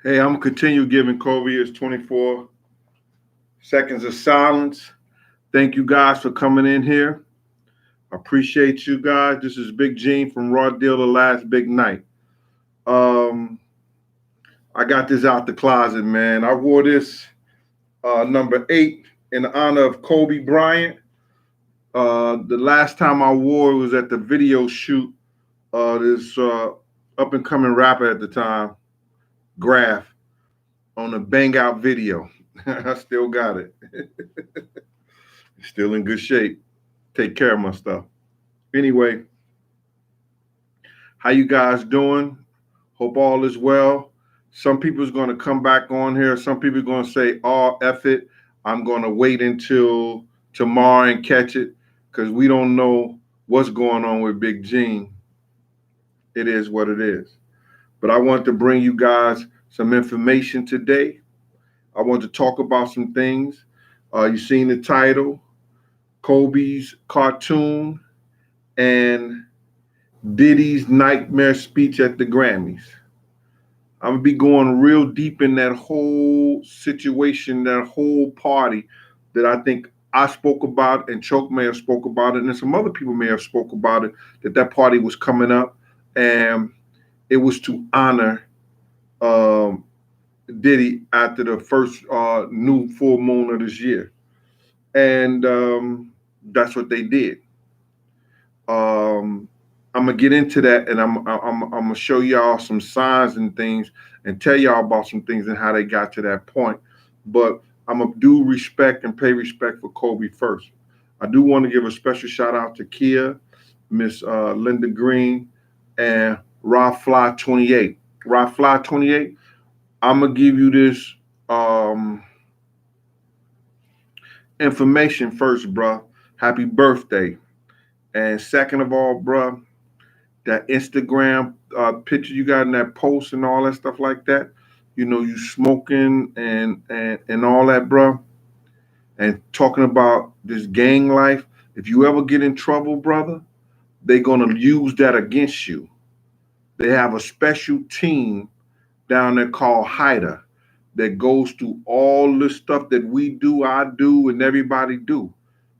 Hey, I'm gonna continue giving Kobe his 24 seconds of silence. Thank you guys for coming in here. Appreciate you guys. This is Big Gene from Raw Deal, the last big night. Um, I got this out the closet, man. I wore this number 8 in honor of Kobe Bryant. The last time I wore it was at the video shoot. This up and coming rapper at the time, Graph, on the Bang Out video. I still got it. Still in good shape. Take care of my stuff. Anyway, how you guys doing? Hope all is well. Some people's going to come back on here. Some people are going to say, "Oh, F it. I'm going to wait until tomorrow and catch it," because we don't know what's going on with Big Gene. It is what it is. But I want to bring you guys some information today. I want to talk about some things. You seen the title, Kobe's cartoon and Diddy's nightmare speech at the Grammys. I'm gonna be going real deep in that whole situation, that whole party that I think I spoke about and Choke may have spoke about it, and some other people may have spoke about it, that party was coming up, and it was to honor um, Diddy after the first new full moon of this year. And that's what they did. Um, I'm gonna get into that, and I'm gonna show y'all some signs and things, and tell y'all about some things and how they got to that point. But I'm gonna do respect and pay respect for Kobe first. I do want to give a special shout out to Kia, Miss Linda Green, and Rob Fly 28. Rob Fly 28. I'm gonna give you this information first, bruh. Happy birthday. And second of all, bruh, that Instagram picture you got in that post and all that stuff like that, you smoking and all that, bruh, and talking about this gang life. If you ever get in trouble, brother, they're gonna use that against you. They have a special team down there called Haida that goes through all the stuff that we do, I do, and everybody do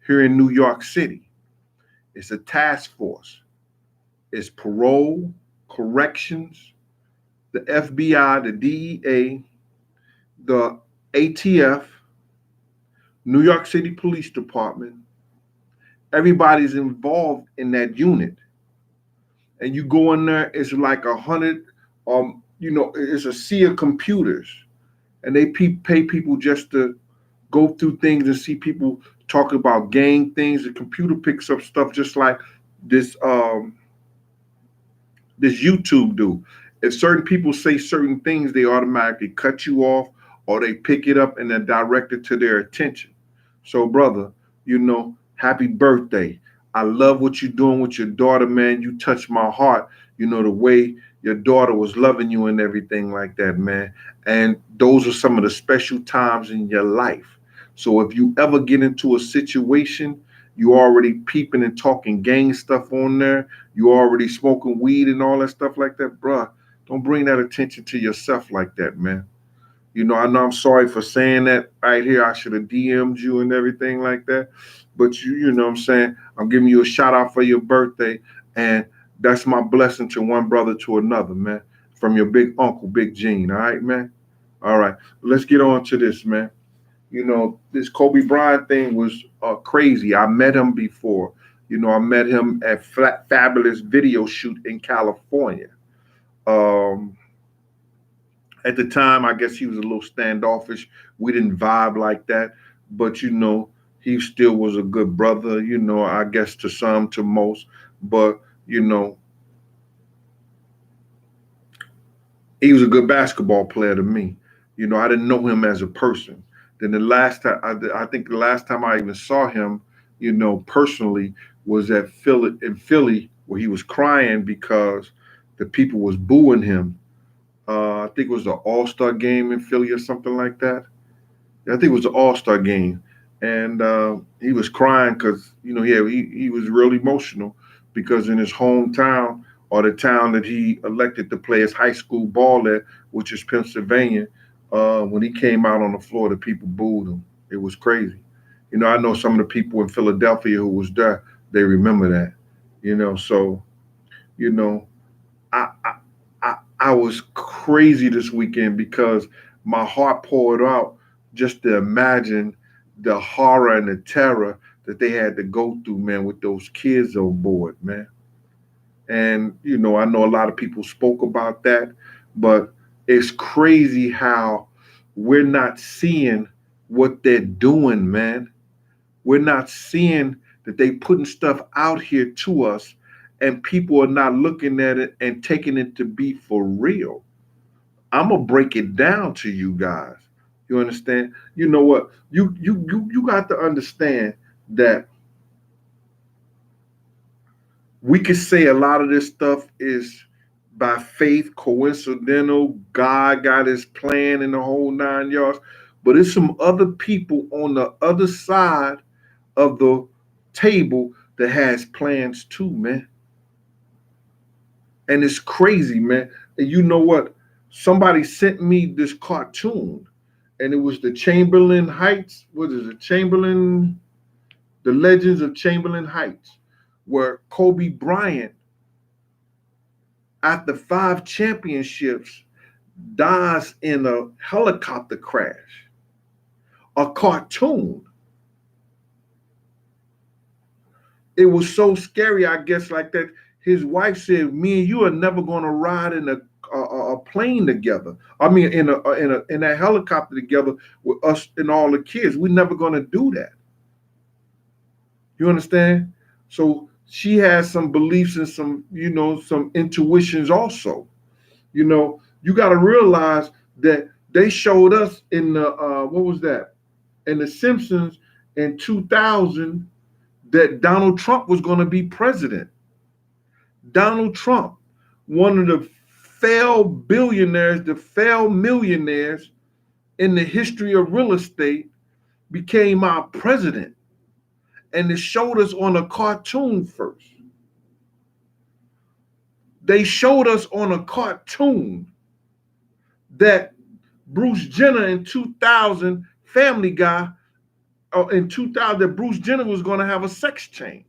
here in New York City. It's a task force. It's parole, corrections, the FBI, the DEA, the ATF, New York City Police Department. Everybody's involved in that unit. And you go in there, it's like 100, it's a sea of computers. And they pay people just to go through things and see people talk about gang things. The computer picks up stuff just like this YouTube do. If certain people say certain things, they automatically cut you off or they pick it up and then direct it to their attention. So, brother, happy birthday. I love what you're doing with your daughter, man. You touched my heart. The way your daughter was loving you and everything like that, man. And those are some of the special times in your life. So if you ever get into a situation, you already peeping and talking gang stuff on there, you already smoking weed and all that stuff like that, bruh, don't bring that attention to yourself like that, man. I know I'm sorry for saying that right here. I should have DM'd you and everything like that. But you know what I'm saying? I'm giving you a shout out for your birthday. And that's my blessing to one brother to another, man. From your big uncle, Big Gene. All right, man? All right. Let's get on to this, man. This Kobe Bryant thing was crazy. I met him before. I met him at Fabulous video shoot in California. Um, at the time, I guess he was a little standoffish. We didn't vibe like that, but he still was a good brother. I guess to some, to most, but he was a good basketball player to me. I didn't know him as a person. Then the last time, I think the last time I even saw him, personally, was at Philly, where he was crying because the people was booing him. I think it was the All-Star game in Philly or something like that. Yeah, I think it was the All-Star game, and he was crying because he was real emotional because in his hometown or the town that he elected to play his high school ball at, which is Pennsylvania. When he came out on the floor, the people booed him. It was crazy. I know some of the people in Philadelphia who was there, they remember that. So you know, I was crazy this weekend because my heart poured out just to imagine the horror and the terror that they had to go through, man, with those kids on board, man. And I know a lot of people spoke about that, but it's crazy how we're not seeing what they're doing, man. We're not seeing that they putting stuff out here to us, and people are not looking at it and taking it to be for real. I'm gonna break it down to you guys. You understand? You know what? You got to understand that we could say a lot of this stuff is by faith, coincidental. God got his plan in the whole 9 yards, but it's some other people on the other side of the table that has plans too, man. And it's crazy, man. And you know what? Somebody sent me this cartoon, and it was the Chamberlain Heights. What is it? The Legends of Chamberlain Heights, where Kobe Bryant, after 5 championships, dies in a helicopter crash. A cartoon. It was so scary, I guess, like that. His wife said, "Me and you are never going to ride in a plane together. I mean, in a helicopter together with us and all the kids. We're never going to do that." You understand? So she has some beliefs and some intuitions also. You got to realize that they showed us in the what was that? In the Simpsons in 2000 that Donald Trump was going to be president. Donald Trump, one of the failed billionaires, the failed millionaires in the history of real estate, became our president. And it showed us on a cartoon first. They showed us on a cartoon that Bruce Jenner in 2000, Family Guy, in 2000, that Bruce Jenner was going to have a sex change.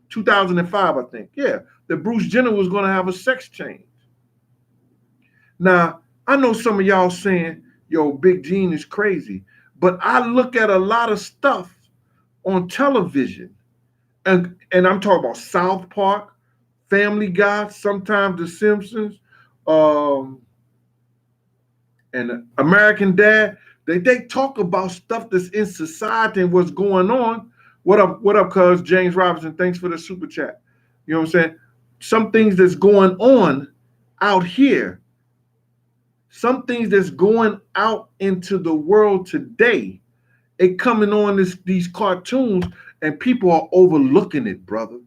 2005, I think. Yeah, that Bruce Jenner was going to have a sex change. Now, I know some of y'all saying, yo, Big Gene is crazy. But I look at a lot of stuff on television. And I'm talking about South Park, Family Guy, sometimes The Simpsons, and American Dad. They talk about stuff that's in society and what's going on. What up, cuz James Robinson? Thanks for the super chat. You know what I'm saying? Some things that's going on out here, some things that's going out into the world today, it coming on these cartoons, and people are overlooking it, brother.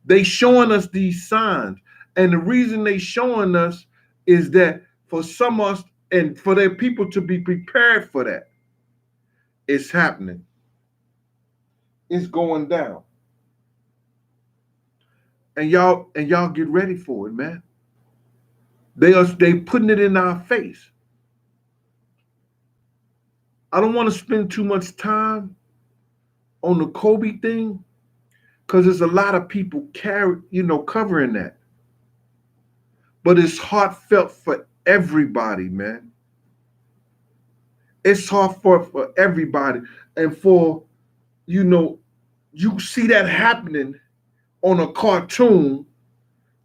They showing us these signs. And the reason they showing us is that for some of us and for their people to be prepared for that, it's happening. It's going down. And y'all get ready for it, man. They putting it in our face. I don't want to spend too much time on the Kobe thing because there's a lot of people covering that. But it's heartfelt for everybody, man. It's heartfelt for everybody. And you see that happening on a cartoon,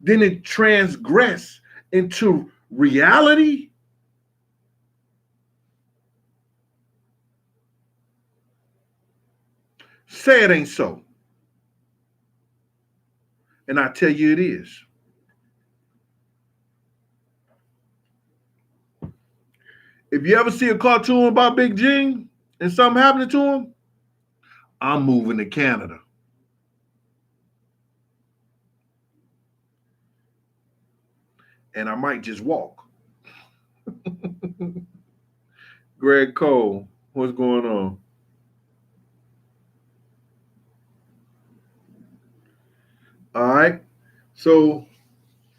then it transgress into reality. Say it ain't so. And I tell you it is. If you ever see a cartoon about Big Gene and something happening to him, I'm moving to Canada. And I might just walk. Greg Cole, what's going on? All right. So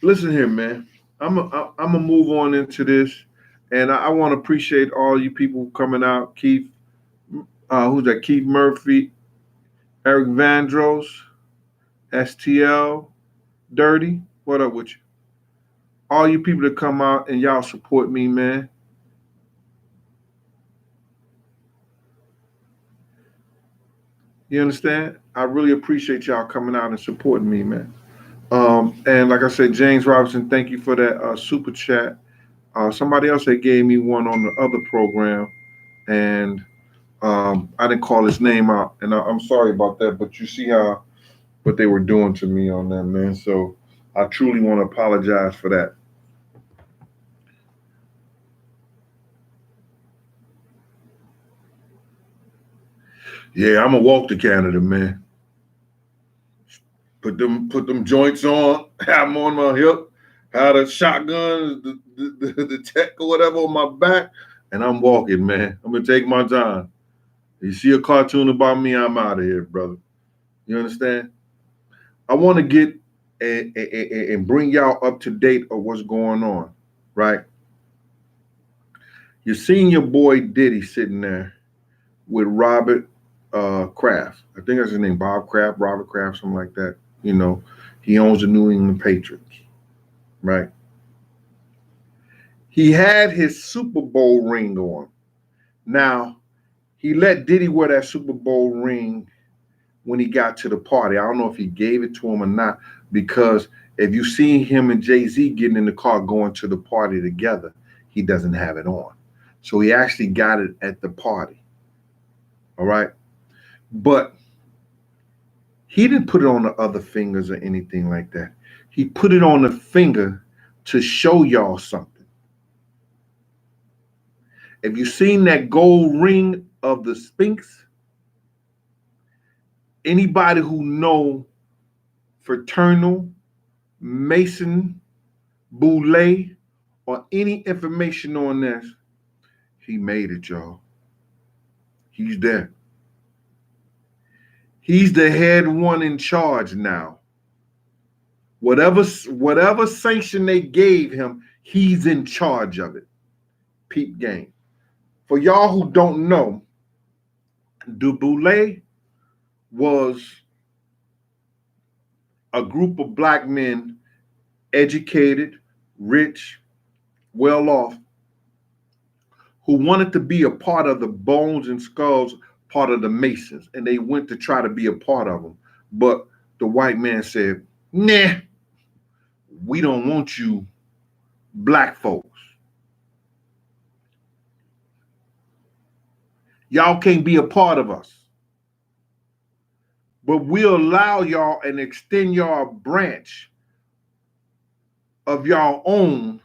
listen here, man. I'm gonna move on into this, and I want to appreciate all you people coming out. Keith, who's that? Keith Murphy, Eric Vandross, STL, Dirty. What up with you? All you people that come out and y'all support me, man. You understand? I really appreciate y'all coming out and supporting me, man. And like I said, James Robinson, thank you for that super chat. Somebody else that gave me one on the other program, and I didn't call his name out, and I'm sorry about that. But you see how what they were doing to me on that, man. So I truly want to apologize for that. Yeah, I'm gonna walk to Canada, man. Put them joints on, have them on my hip, have the shotgun, the tech or whatever on my back, and I'm walking, man. I'm gonna take my time. You see a cartoon about me, I'm out of here, brother. You understand? I want to get and bring y'all up to date of what's going on, right? You're seeing your boy Diddy sitting there with Robert Kraft. I think that's his name, Bob Kraft, Robert Kraft, something like that. You know, he owns the New England Patriots, right? He had his Super Bowl ring on. Now, he let Diddy wear that Super Bowl ring when he got to the party. I don't know if he gave it to him or not, because if you see him and Jay-Z getting in the car going to the party together, he doesn't have it on. So he actually got it at the party. All right. But he didn't put it on the other fingers or anything like that. He put it on the finger to show y'all something. If you've seen that gold ring of the Sphinx, anybody who know fraternal, Mason, Boule, or any information on this, he made it, y'all. He's there. He's the head one in charge now. Whatever sanction they gave him, he's in charge of it. Peep game. For y'all who don't know, Boule was a group of black men, educated, rich, well off, who wanted to be a part of the Bones and Skulls, part of the Masons, and they went to try to be a part of them. But the white man said, nah, we don't want you black folks. Y'all can't be a part of us. But we'll allow y'all and extend y'all branch of y'all own,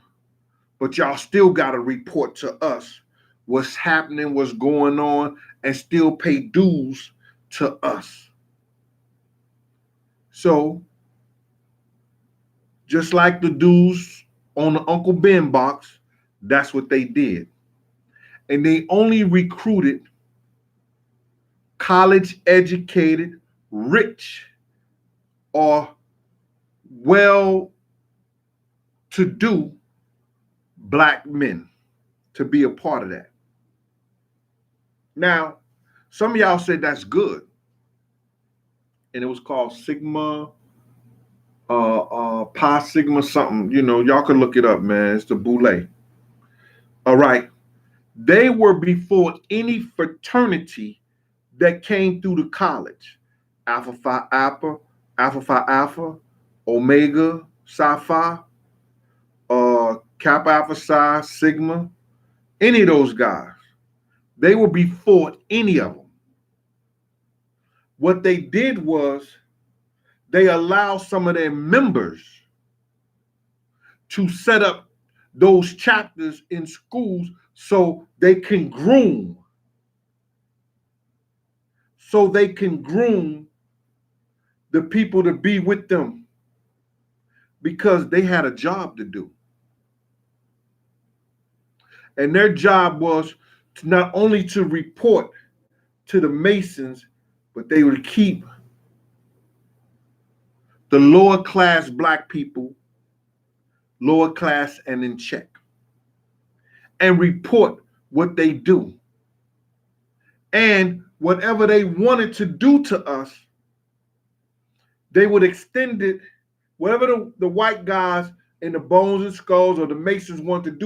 but y'all still got to report to us what's happening, what's going on, and still pay dues to us. So, just like the dues on the Uncle Ben box, that's what they did. And they only recruited college educated, rich, or well to do black men to be a part of that. Now, some of y'all said that's good. And it was called Sigma, Pi Sigma something. You know, y'all can look it up, man. It's the Boule. All right. They were before any fraternity that came through the college. Alpha Phi Alpha, Alpha Phi Alpha, Omega, Psi Phi, Kappa Alpha Psi, Sigma, any of those guys. They were before any of them. What they did was they allowed some of their members to set up those chapters in schools so they can groom. So they can groom the people to be with them because they had a job to do. And their job was to not only to report to the Masons, but they would keep the lower class black people, lower class and in check, and report what they do. And whatever they wanted to do to us, they would extend it, whatever the white guys in the Bones and Skulls or the Masons want to do